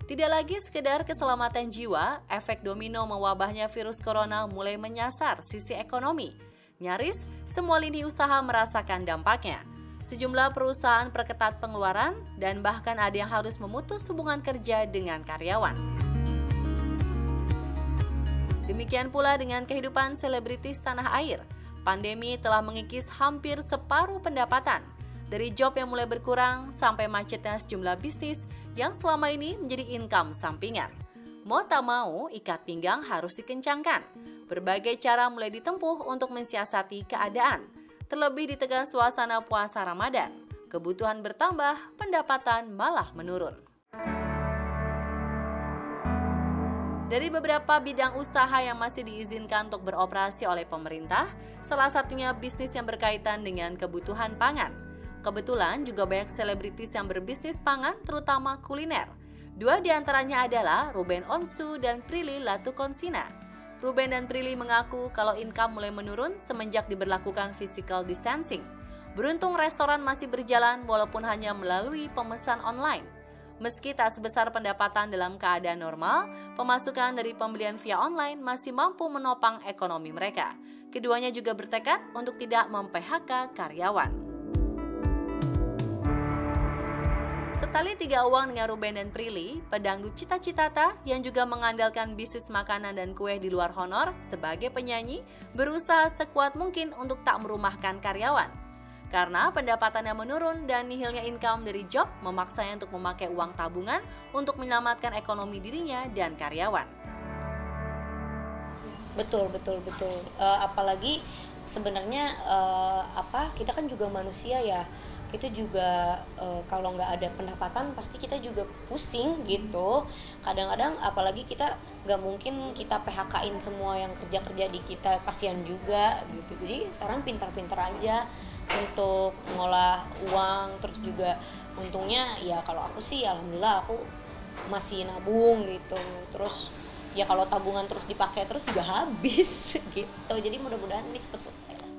Tidak lagi sekedar keselamatan jiwa, efek domino mewabahnya virus corona mulai menyasar sisi ekonomi. Nyaris semua lini usaha merasakan dampaknya. Sejumlah perusahaan perketat pengeluaran dan bahkan ada yang harus memutus hubungan kerja dengan karyawan. Demikian pula dengan kehidupan selebritis tanah air. Pandemi telah mengikis hampir separuh pendapatan. Dari job yang mulai berkurang sampai macetnya sejumlah bisnis yang selama ini menjadi income sampingan. Mau tak mau, ikat pinggang harus dikencangkan. Berbagai cara mulai ditempuh untuk mensiasati keadaan. Terlebih di tengah suasana puasa Ramadan. Kebutuhan bertambah, pendapatan malah menurun. Dari beberapa bidang usaha yang masih diizinkan untuk beroperasi oleh pemerintah, salah satunya bisnis yang berkaitan dengan kebutuhan pangan. Kebetulan juga banyak selebritis yang berbisnis pangan, terutama kuliner. Dua di antaranya adalah Ruben Onsu dan Prilly Latukonsina. Ruben dan Prilly mengaku kalau income mulai menurun semenjak diberlakukan physical distancing. Beruntung restoran masih berjalan walaupun hanya melalui pemesan online. Meski tak sebesar pendapatan dalam keadaan normal, pemasukan dari pembelian via online masih mampu menopang ekonomi mereka. Keduanya juga bertekad untuk tidak mem-PHK karyawan. Setali tiga uang dengan Ruben dan Prilly, pedangdut Cita Citata yang juga mengandalkan bisnis makanan dan kue di luar honor sebagai penyanyi berusaha sekuat mungkin untuk tak merumahkan karyawan. Karena pendapatannya menurun dan nihilnya income dari job memaksanya untuk memakai uang tabungan untuk menyelamatkan ekonomi dirinya dan karyawan. Betul. Apalagi sebenarnya kita kan juga manusia ya. Kita juga kalau nggak ada pendapatan pasti kita juga pusing gitu. Kadang-kadang apalagi kita nggak mungkin kita PHK-in semua yang kerja di kita, kasihan juga gitu. Jadi sekarang pintar-pintar aja untuk ngolah uang. Terus juga untungnya ya kalau aku sih alhamdulillah aku masih nabung gitu. Terus ya kalau tabungan terus dipakai terus juga habis gitu. Jadi mudah-mudahan ini cepat selesai lah.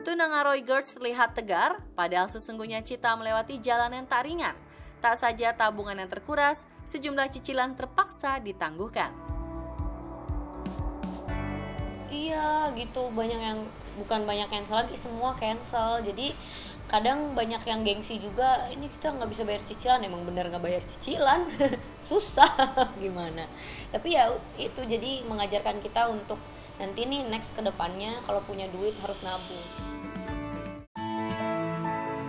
Tunangan Roy Gertz terlihat tegar, padahal sesungguhnya Cita melewati jalan yang tak ringan. Tak saja tabungan yang terkuras, sejumlah cicilan terpaksa ditangguhkan. Iya gitu, bukan banyak yang lagi, semua cancel. Jadi kadang banyak yang gengsi juga, ini kita nggak bisa bayar cicilan, emang bener nggak bayar cicilan, susah gimana. Tapi ya itu jadi mengajarkan kita untuk nanti nih next ke depannya kalau punya duit harus nabung.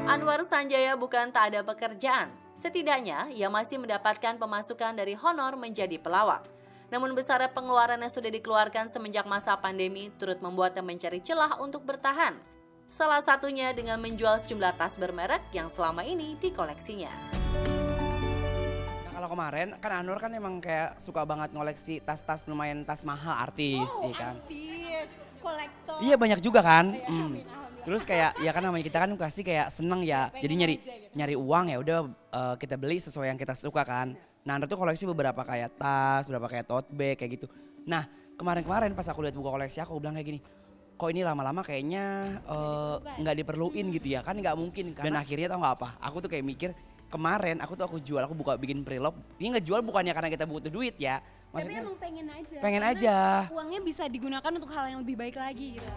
Anwar Sanjaya bukan tak ada pekerjaan. Setidaknya ia masih mendapatkan pemasukan dari honor menjadi pelawak. Namun besarnya pengeluaran yang sudah dikeluarkan semenjak masa pandemi turut membuatnya mencari celah untuk bertahan. Salah satunya dengan menjual sejumlah tas bermerek yang selama ini dikoleksinya. Nah, kalau kemarin kan Anwar kan emang kayak suka banget ngoleksi tas-tas lumayan tas mahal artis, ya kan? Artis, kolektor. Iya banyak juga kan. Amin. Terus kayak ya kan namanya kita kan pasti kayak seneng ya. Jadi nyari uang ya udah kita beli sesuai yang kita suka kan. Nah Anwar tuh koleksi beberapa kayak tas, beberapa kayak tote bag kayak gitu. Nah kemarin pas aku lihat buka koleksi aku bilang kayak gini, kok ini lama-lama kayaknya nggak diperluin gitu ya kan, nggak mungkin kan. Dan akhirnya tau nggak apa, aku tuh kayak mikir kemarin aku buka bikin preloved, ini ngejual bukannya karena kita butuh duit ya. Maksudnya, tapi emang pengen aja. Pengen aja. Uangnya bisa digunakan untuk hal yang lebih baik lagi gitu.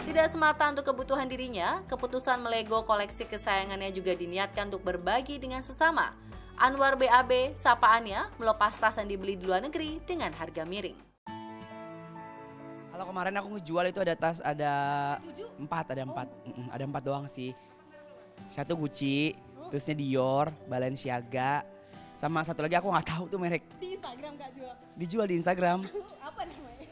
Tidak semata untuk kebutuhan dirinya, keputusan melego koleksi kesayangannya juga diniatkan untuk berbagi dengan sesama. Anwar BAB, sapaannya melepas tas yang dibeli di luar negeri dengan harga miring. Kalau kemarin aku ngejual itu ada tas ada 4 doang sih. Satu Gucci, terusnya Dior, Balenciaga, sama satu lagi aku nggak tahu tuh merek. Di Instagram Kak jual. Dijual di Instagram. Apa namanya?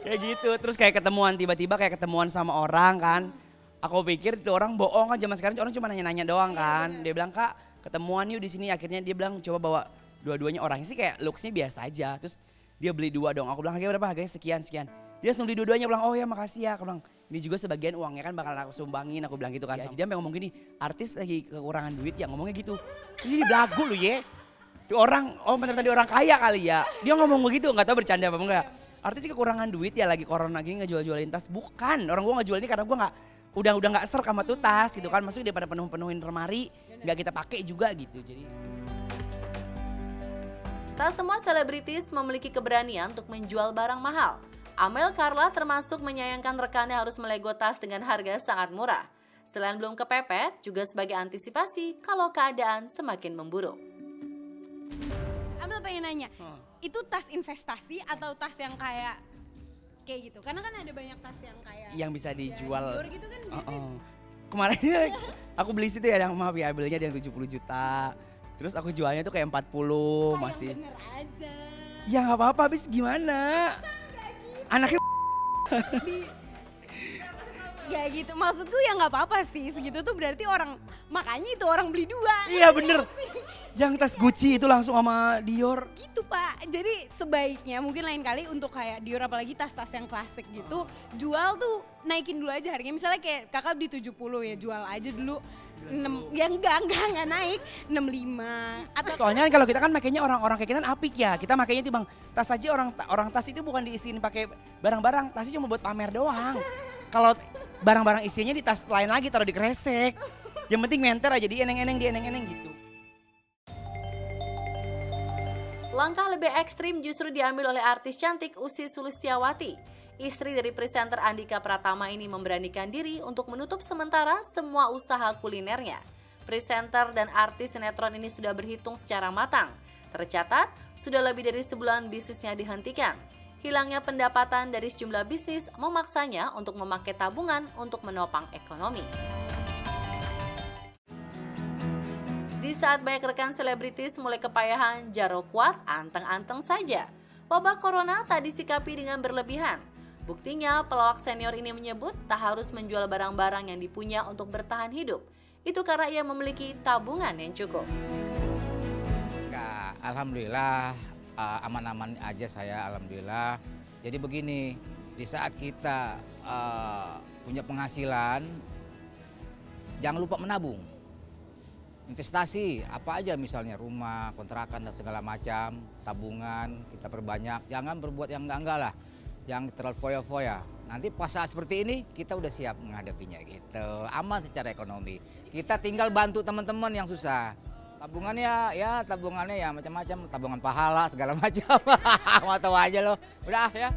Kayak gitu, terus kayak tiba-tiba kayak ketemuan sama orang kan. Aku pikir itu orang bohong kan, zaman sekarang orang cuma nanya-nanya doang kan. Dia bilang kak ketemuan yuk di sini, akhirnya dia bilang coba bawa dua-duanya. Orangnya sih kayak looksnya biasa aja, terus dia beli 2 dong. Aku bilang harganya berapa? Harganya sekian. Dia langsung beli dua-duanya, bilang oh ya makasih ya. Aku bilang ini juga sebagian uangnya kan bakal aku sumbangin, aku bilang gitu kan. Ya, jadi dia ngomong gini, artis lagi kekurangan duit ya ngomongnya gitu. Ini belagu lu ya. Tuh orang, bener tadi orang kaya kali ya. Dia ngomong begitu, nggak tahu bercanda apa enggak. Artis kekurangan duit ya lagi corona gini ngejual-jualin tas. Bukan, orang gue ngejual ini karena gue nggak udah nggak serk sama tuh tas gitu kan, maksudnya daripada penuhin lemari nggak kita pakai juga gitu. Jadi tak semua selebritis memiliki keberanian untuk menjual barang mahal. Amel Carla termasuk menyayangkan rekannya harus melego tas dengan harga sangat murah. Selain belum kepepet, juga sebagai antisipasi kalau keadaan semakin memburuk. Amel pengen nanya, itu tas investasi atau tas yang kayak gitu? Karena kan ada banyak tas yang kayak yang bisa dijual. Dior gitu kan biasanya. Kemarin aku beli situ ya, yang maaf ya, belinya ada yang 70 juta. Terus aku jualnya tuh kayak 40 Kayak masih. yang bener aja. Ya nggak apa-apa, habis gimana? Anaknya Gak gitu, maksudku ya nggak apa-apa sih, segitu tuh berarti orang, makanya itu orang beli 2. iya bener. Yang tas Gucci itu langsung sama Dior. Gitu Pak, jadi sebaiknya mungkin lain kali untuk kayak Dior apalagi tas-tas yang klasik gitu, jual tuh naikin dulu aja harganya, misalnya kayak kakak beli 70 ya jual aja dulu 6, ya enggak naik 65 atau Soalnya kan kalau kita kan makainya orang-orang kayak kita kan apik ya. Kita makainya timbang tas aja, orang tas itu bukan diisiin pakai barang-barang, tasnya cuma buat pamer doang. Kalau barang-barang isinya di tas lain lagi, taruh di kresek. Yang penting menter aja, di eneng-eneng gitu. Langkah lebih ekstrim justru diambil oleh artis cantik Ussy Sulistyawati. Istri dari presenter Andika Pratama ini memberanikan diri untuk menutup sementara semua usaha kulinernya. Presenter dan artis sinetron ini sudah berhitung secara matang. Tercatat, sudah lebih dari sebulan bisnisnya dihentikan. Hilangnya pendapatan dari sejumlah bisnis memaksanya untuk memakai tabungan untuk menopang ekonomi. Di saat banyak rekan selebritis mulai kepayahan, Jarwo kuat anteng-anteng saja. Wabah corona tak disikapi dengan berlebihan. Buktinya, pelawak senior ini menyebut tak harus menjual barang-barang yang dipunya untuk bertahan hidup. Itu karena ia memiliki tabungan yang cukup. Enggak, alhamdulillah aman-aman aja saya, alhamdulillah. Jadi begini, di saat kita punya penghasilan, jangan lupa menabung. Investasi, apa aja misalnya rumah, kontrakan dan segala macam, tabungan, kita perbanyak. Jangan berbuat yang enggak-enggak lah. Jangan terlalu foya-foya. Nanti pas saat seperti ini kita udah siap menghadapinya gitu. Aman secara ekonomi. Kita tinggal bantu teman-teman yang susah. Tabungannya ya macam-macam, tabungan pahala segala macam. Mau tahu aja loh. Udah ya.